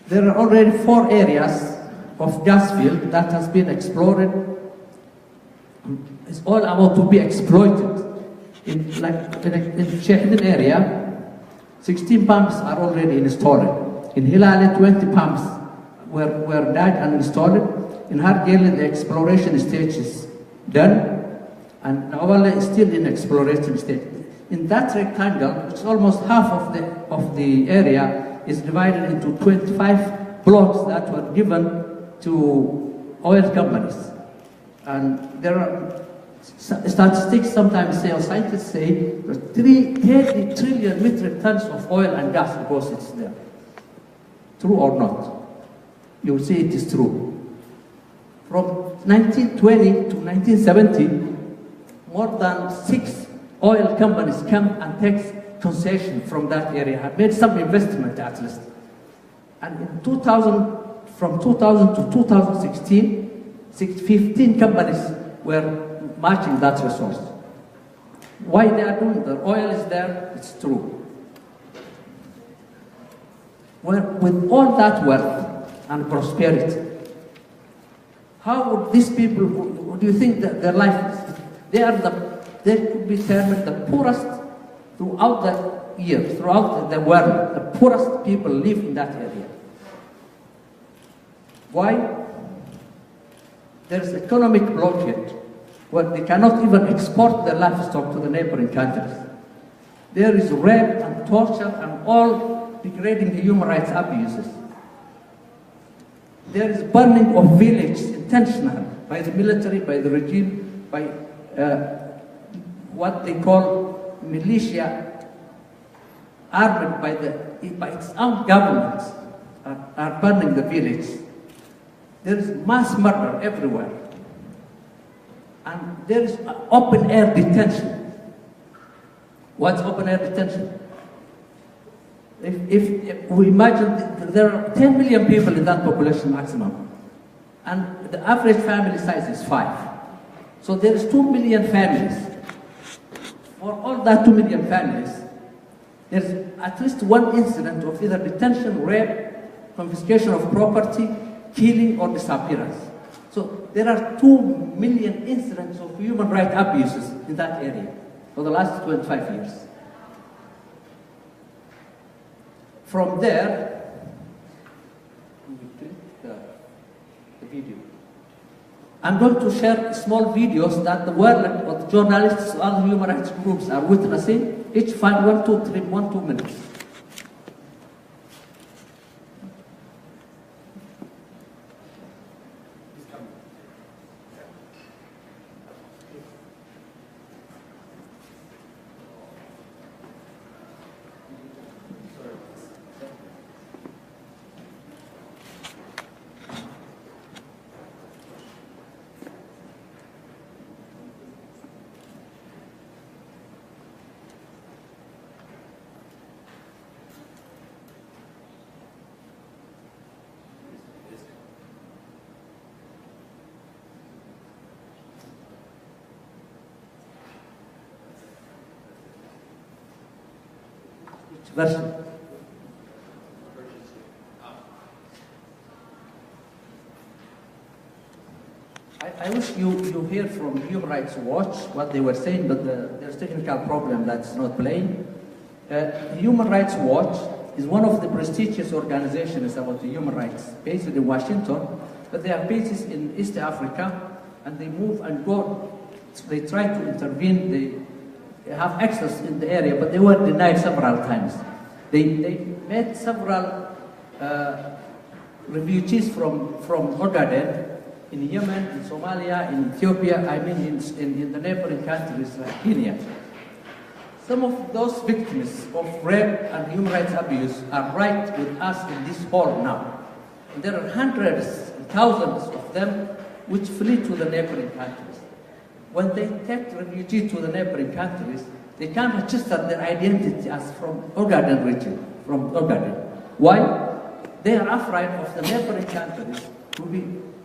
There are already 4 areas of gas field that has been explored. It's all about to be exploited. In Shahidin area, 16 pumps are already installed. In Hilali, 20 pumps were dug and installed. In Hargeisa, the exploration stage is done, and Nawala is still in exploration stage. In that rectangle, which is almost half of the area, is divided into 25 blocks that were given to oil companies. And there are statistics sometimes say, or scientists say, there's 30 trillion metric tons of oil and gas deposits there. True or not? You will see it is true. From 1920 to 1970, more than 6 oil companies come and take concession from that area, have made some investment at least. And in 2000, from 2000 to 2016, 15 companies were matching that resource. Why they are doing that? Oil is there, it's true. Well, with all that wealth and prosperity, how would these people, do you think that their life is? They could be termed the poorest throughout the year, throughout the world. The poorest people live in that area. Why? There is economic blockade where they cannot even export their livestock to the neighboring countries. There is rape and torture and all degrading human rights abuses. There is burning of villages intentionally by the military, by the regime, by what they call militia, armed by its own governments, are burning the village. There is mass murder everywhere. And there is open air detention. What's open air detention? If we imagine that there are 10 million people in that population maximum, and the average family size is 5. So there is 2 million families. For all that 2 million families, there's at least one incident of either detention, rape, confiscation of property, killing, or disappearance. So there are 2 million incidents of human rights abuses in that area for the last 25 years. From there, the video. I'm going to share small videos that the world, or the journalists, other human rights groups are witnessing. Each find 1, 2, 3, 1, 2 minutes. Version. I wish you hear from Human Rights Watch what they were saying, but there's a technical problem that's not playing. Human Rights Watch is one of the prestigious organizations about the human rights, based in Washington, but they have bases in East Africa, and they move and go. They try to intervene. They have access in the area, but they were denied several times. They met several refugees from Ogaden in Yemen, in Somalia, in Ethiopia, I mean in the neighboring countries like Kenya. Some of those victims of rape and human rights abuse are right with us in this hall now. And there are hundreds and thousands of them which flee to the neighboring countries. When they take refugees to the neighboring countries, they can't register their identity as from Ogaden region, from Ogaden. Why? They are afraid of the neighboring countries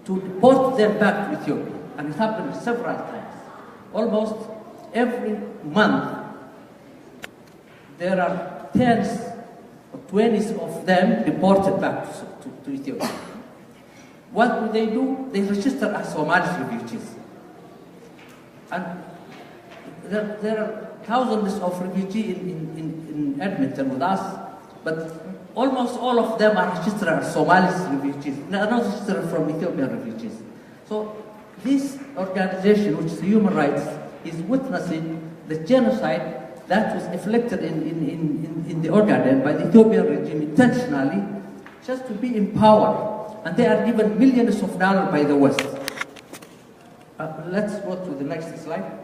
to deport them back to Ethiopia. And it happened several times. Almost every month, there are 10s or 20s of them deported back to to Ethiopia. What do? They register as Somali refugees. And there are thousands of refugees in Edmonton with us, but almost all of them are registered as Somali refugees. They are not registered from Ethiopian refugees. So this organization, which is human rights, is witnessing the genocide that was inflicted in the Ogaden by the Ethiopian regime intentionally, just to be empowered. And they are given millions of dollars by the West. Let's go to the next slide.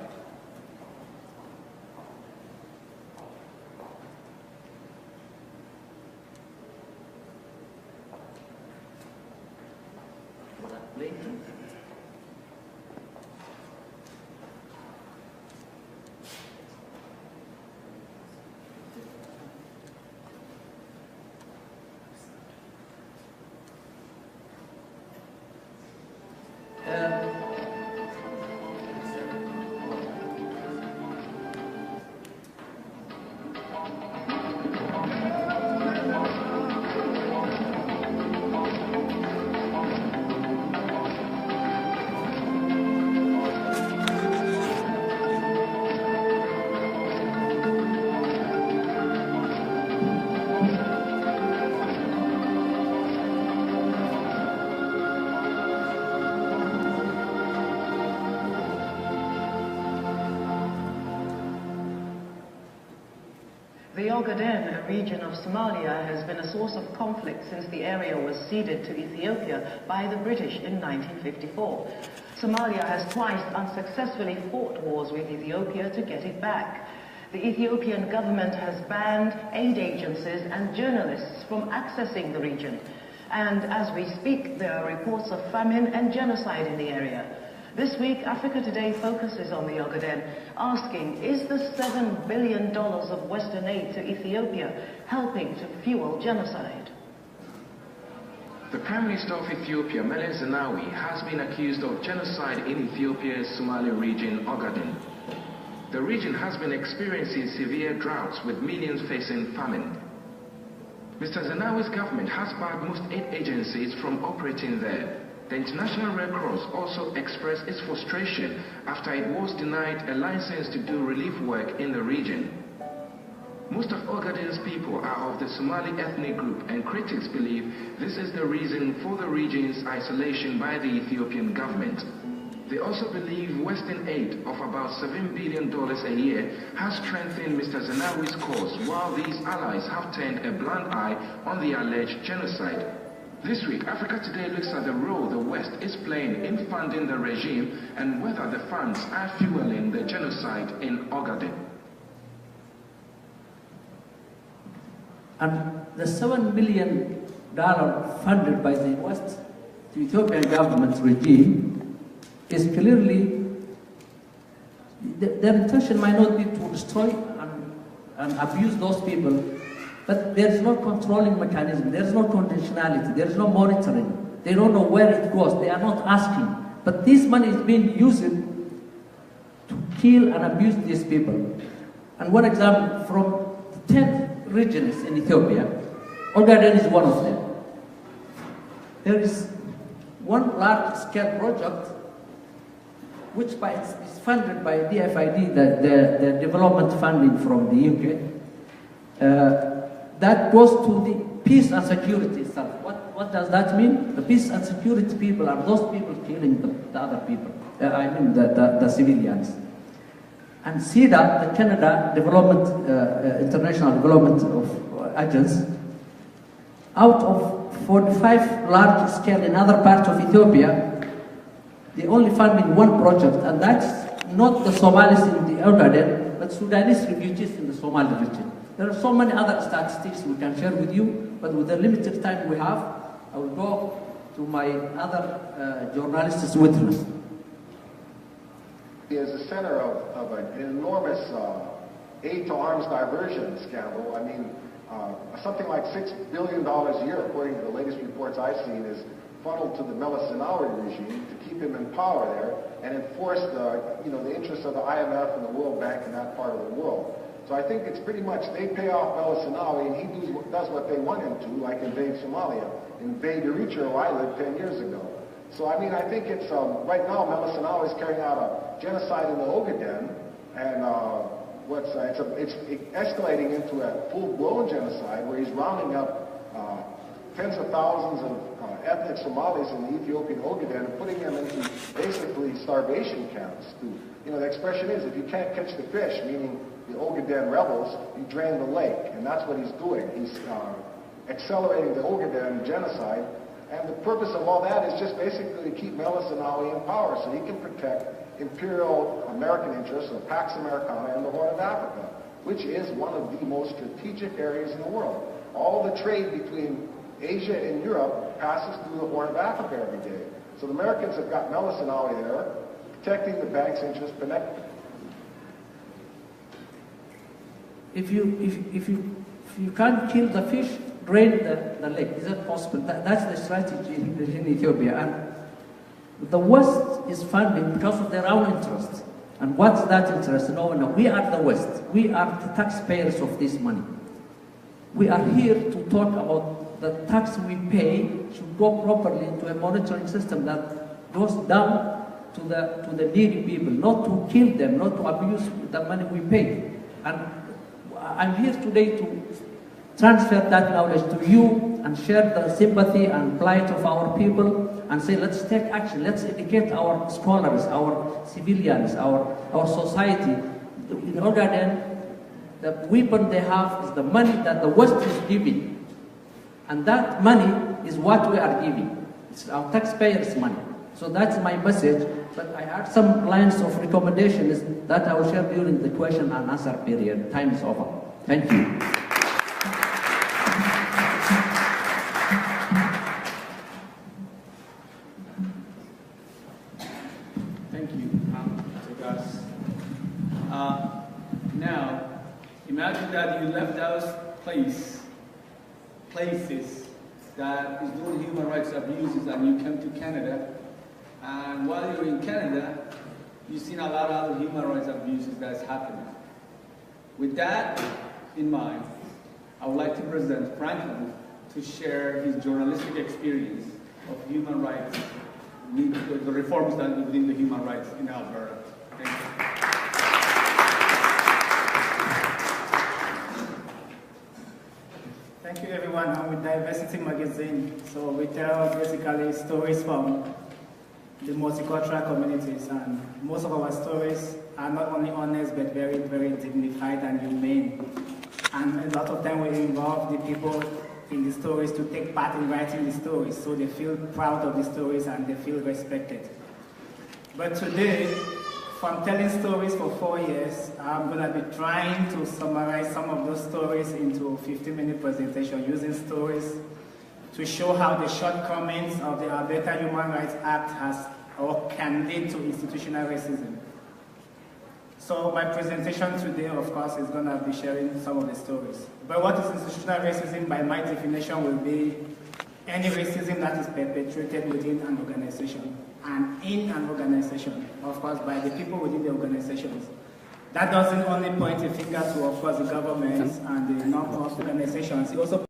The Ogaden, a region of Somalia, has been a source of conflict since the area was ceded to Ethiopia by the British in 1954. Somalia has twice unsuccessfully fought wars with Ethiopia to get it back. The Ethiopian government has banned aid agencies and journalists from accessing the region. And as we speak, there are reports of famine and genocide in the area. This week, Africa Today focuses on the Ogaden, asking, is the $7 billion of Western aid to Ethiopia helping to fuel genocide? The Prime Minister of Ethiopia, Meles Zenawi, has been accused of genocide in Ethiopia's Somalia region, Ogaden. The region has been experiencing severe droughts with millions facing famine. Mr. Zenawi's government has barred most aid agencies from operating there. The International Red Cross also expressed its frustration after it was denied a license to do relief work in the region. Most of Ogaden's people are of the Somali ethnic group, and critics believe this is the reason for the region's isolation by the Ethiopian government. They also believe Western aid of about $7 billion a year has strengthened Mr. Zenawi's cause, while these allies have turned a blind eye on the alleged genocide. This week, Africa Today looks at the role the West is playing in funding the regime and whether the funds are fueling the genocide in Ogaden. And the $7 million funded by the West to Ethiopian government regime is clearly, their intention might not be to destroy and abuse those people, but there is no controlling mechanism, there is no conditionality, there is no monitoring. They don't know where it goes, they are not asking. But this money is being used to kill and abuse these people. And one example, from 10 regions in Ethiopia, Ogaden is one of them. There is one large-scale project which is funded by DFID, the development funding from the UK. That goes to the peace and security itself. What does that mean? The peace and security people are those people killing the other people. I mean the civilians. And CEDA, the Canada Development, International Development of Agents, out of 45 large scale in other parts of Ethiopia, they only funding one project, and that's not the Somalis in the Ogaden, but Sudanese refugees in the Somali region. There are so many other statistics we can share with you, but with the limited time we have, I will go to my other journalists witness. He is the center of an enormous aid to arms diversion scandal. I mean, something like $6 billion a year, according to the latest reports I've seen, is funneled to the Meles Zenawi regime to keep him in power there and enforce the interests of the IMF and the World Bank in that part of the world. So I think it's pretty much they pay off Meles Zenawi and he does what they want him to, like invade Somalia. invade Eritrea where I lived 10 years ago. So, I mean, I think it's, right now, Meles Zenawi is carrying out a genocide in the Ogaden, and it's escalating into a full-blown genocide where he's rounding up tens of thousands of ethnic Somalis in the Ethiopian Ogaden and putting them into basically starvation camps. The expression is, if you can't catch the fish, meaning the Ogaden rebels, you drain the lake, and that's what he's doing. He's accelerating the Ogaden genocide, and the purpose of all that is just basically to keep Meles Zenawi in power so he can protect imperial American interests of Pax Americana and the Horn of Africa, which is one of the most strategic areas in the world. All the trade between Asia and Europe passes through the Horn of Africa every day. So the Americans have got Meles Zenawi there, protecting the bank's interests. If you can't kill the fish, drain the lake. Is that possible? That's the strategy in Ethiopia. And the West is funding because of their own interests. And what's that interest? No, we are the West. We are the taxpayers of this money. We are here to talk about the tax we pay should go properly into a monitoring system that goes down to the needy people, not to kill them, not to abuse the money we pay. And I'm here today to transfer that knowledge to you and share the sympathy and plight of our people and say, let's take action, let's educate our scholars, our civilians, our society. In Ogaden, the weapon they have is the money that the West is giving. And that money is what we are giving. It's our taxpayers' money. So that's my message. But I have some lines of recommendations that I will share during the question and answer period. Time is over. Thank you. Thank you, Gus. Now, imagine that you left those places that is doing human rights abuses and you came to Canada, and while you're in Canada, you've seen a lot of other human rights abuses that's happening. With that in mind, I would like to present Franklin to share his journalistic experience of human rights, the reforms that within the human rights in Alberta. Thank you. Thank you, everyone. I'm with Diversity Magazine. So we tell basically stories from the multicultural communities, and most of our stories are not only honest but very, very dignified and humane. And a lot of time we involve the people in the stories to take part in writing the stories, so they feel proud of the stories and they feel respected. But today, from telling stories for 4 years, I'm going to be trying to summarize some of those stories into a 15-minute presentation using stories to show how the shortcomings of the Alberta Human Rights Act has or can lead to institutional racism. So my presentation today, of course, is going to be sharing some of the stories. But what is institutional racism, by my definition, will be any racism that is perpetrated within an organization and in an organization, of course, by the people within the organizations. That doesn't only point a finger to, of course, the governments and the non-profit organizations. It also